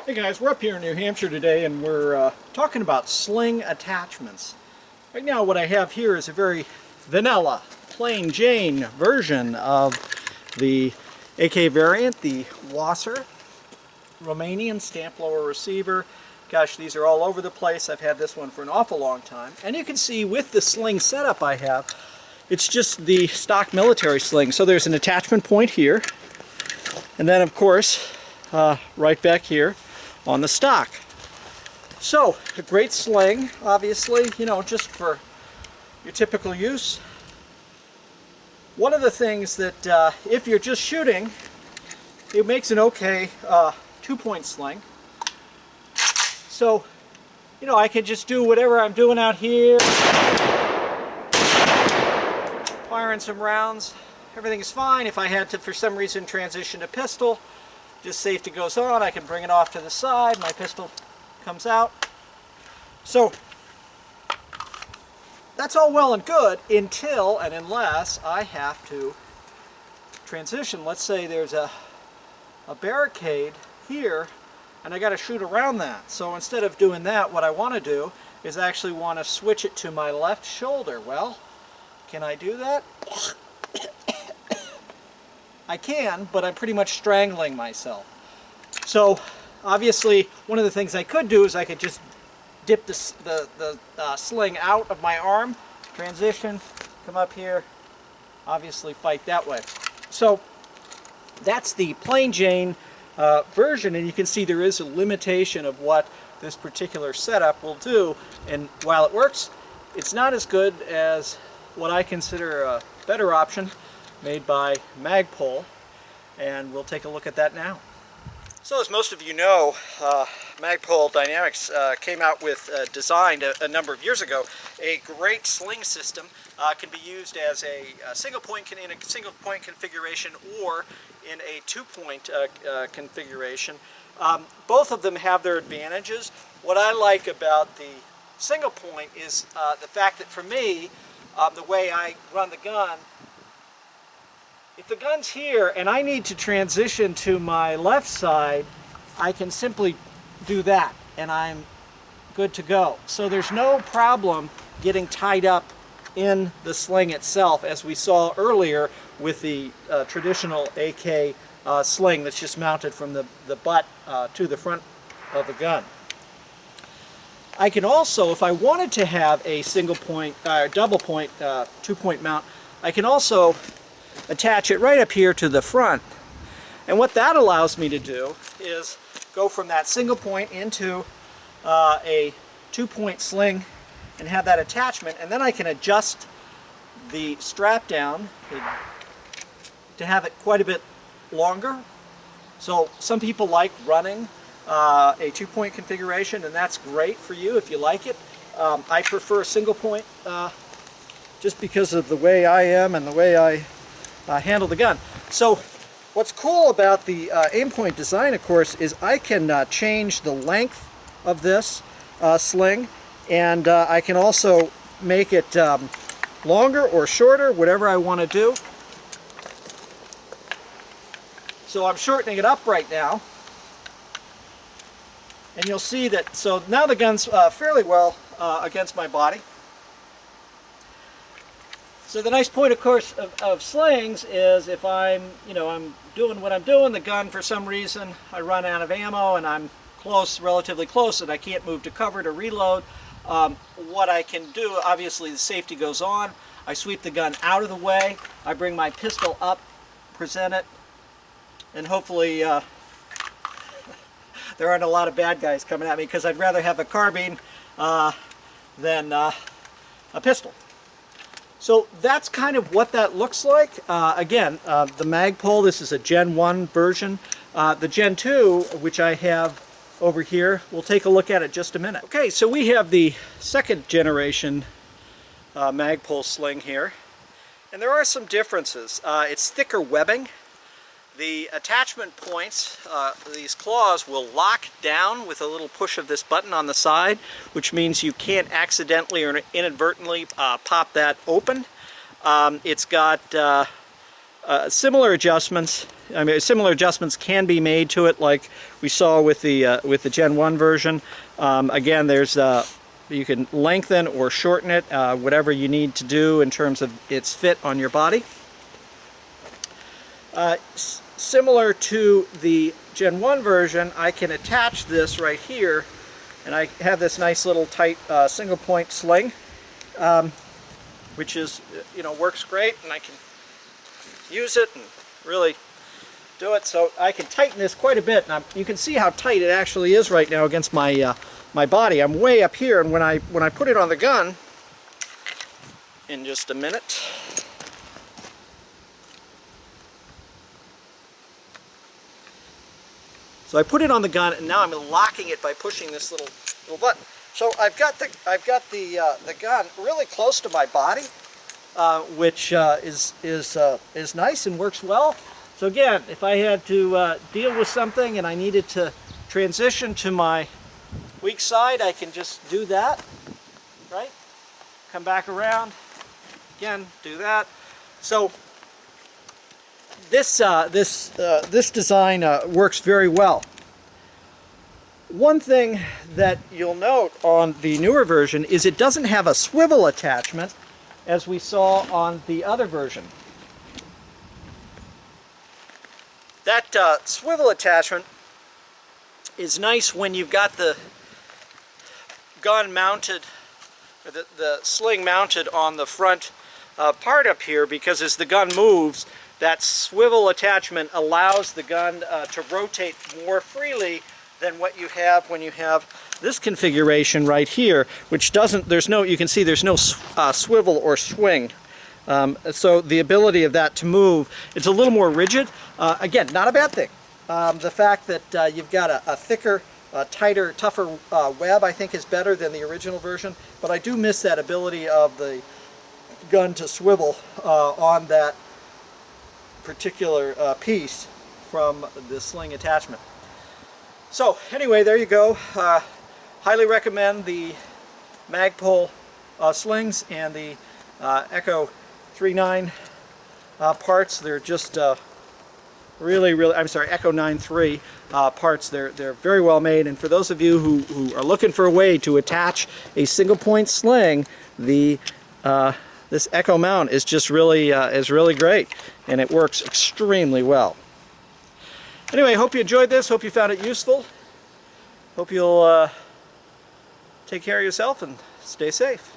Hey guys, we're up here in New Hampshire today and we're talking about sling attachments. Right now what I have here is a very vanilla, plain Jane version of the AK variant, the WASR, Romanian stamp lower receiver. Gosh, these are all over the place. I've had this one for an awful long time. And you can see with the sling setup I have, it's just the stock military sling. So there's an attachment point here, and then of course, right back here on the stock. So, a great sling, obviously, you know, just for your typical use. One of the things that, if you're just shooting, it makes an okay two-point sling. So, you know, I can just do whatever I'm doing out here, firing some rounds, everything's fine. If I had to, for some reason, transition to pistol, just safety goes on, I can bring it off to the side, my pistol comes out. So, that's all well and good until and unless I have to transition. Let's say there's a barricade here and I got to shoot around that. So instead of doing that, what I want to do is actually want to switch it to my left shoulder. Well, can I do that? I can, but I'm pretty much strangling myself. So obviously one of the things I could do is I could just dip the sling out of my arm, transition, come up here, obviously fight that way. So that's the plain Jane version, and you can see there is a limitation of what this particular setup will do, and while it works, it's not as good as what I consider a better option made by MAGPUL, and we'll take a look at that now. So as most of you know, MAGPUL Dynamics came out with, designed a number of years ago, a great sling system. Can be used as a single point configuration or in a two-point configuration. Both of them have their advantages. What I like about the single point is the fact that for me, the way I run the gun, if the gun's here and I need to transition to my left side, I can simply do that and I'm good to go. So there's no problem getting tied up in the sling itself, as we saw earlier with the traditional AK sling that's just mounted from the butt to the front of the gun. I can also, if I wanted to have a single point, double point, two-point mount, I can also attach it right up here to the front. And what that allows me to do is go from that single point into a two-point sling and have that attachment, and then I can adjust the strap down to have it quite a bit longer. So some people like running a two-point configuration, and that's great for you if you like it. I prefer a single point just because of the way I am and the way I handle the gun. So what's cool about the aim point design, of course, is I can change the length of this sling, and I can also make it longer or shorter, whatever I want to do. So I'm shortening it up right now, and you'll see that, so now the gun's fairly well against my body. So the nice point, of course, of slings is if I'm doing what I'm doing, the gun, for some reason, I run out of ammo and I'm close, relatively close, and I can't move to cover to reload. What I can do, obviously the safety goes on. I sweep the gun out of the way. I bring my pistol up, present it, and hopefully there aren't a lot of bad guys coming at me, because I'd rather have a carbine than a pistol. So that's kind of what that looks like. Again, the MAGPUL, this is a Gen 1 version. The Gen 2, which I have over here, we'll take a look at it just a minute. Okay, so we have the second generation MAGPUL sling here, and there are some differences. It's thicker webbing. The attachment points, these claws, will lock down with a little push of this button on the side, which means you can't accidentally or inadvertently pop that open. It's got similar adjustments. I mean, similar adjustments can be made to it, like we saw with the Gen 1 version. Again, there's you can lengthen or shorten it, whatever you need to do in terms of its fit on your body. Similar to the Gen 1 version, I can attach this right here, and I have this nice little tight single point sling, which is, works great, and I can use it and really do it. So I can tighten this quite a bit, and you can see how tight it actually is right now against my my body. I'm way up here, and when I put it on the gun, in just a minute. So I put it on the gun, and now I'm locking it by pushing this little button. So I've got the gun really close to my body, which is nice and works well. So again, if I had to deal with something and I needed to transition to my weak side, I can just do that, right? Come back around, again, do that. So this design works very well. One thing that you'll note on the newer version is it doesn't have a swivel attachment as we saw on the other version. That swivel attachment is nice when you've got the gun mounted, or the sling mounted on the front part up here, because as the gun moves, that swivel attachment allows the gun to rotate more freely than what you have when you have this configuration right here, which doesn't, you can see there's no swivel or swing. So the ability of that to move, it's a little more rigid. Again, not a bad thing. The fact that you've got a thicker, tighter, tougher web, I think is better than the original version, but I do miss that ability of the gun to swivel on that particular piece from the sling attachment. So anyway, there you go. Highly recommend the MAGPUL slings and the Echo 3.9 parts. They're just really, I'm sorry, Echo 9.3 parts. They're very well made, and for those of you who are looking for a way to attach a single point sling, this Echo mount is just really great, and it works extremely well. Anyway, hope you enjoyed this. Hope you found it useful. Hope you'll take care of yourself and stay safe.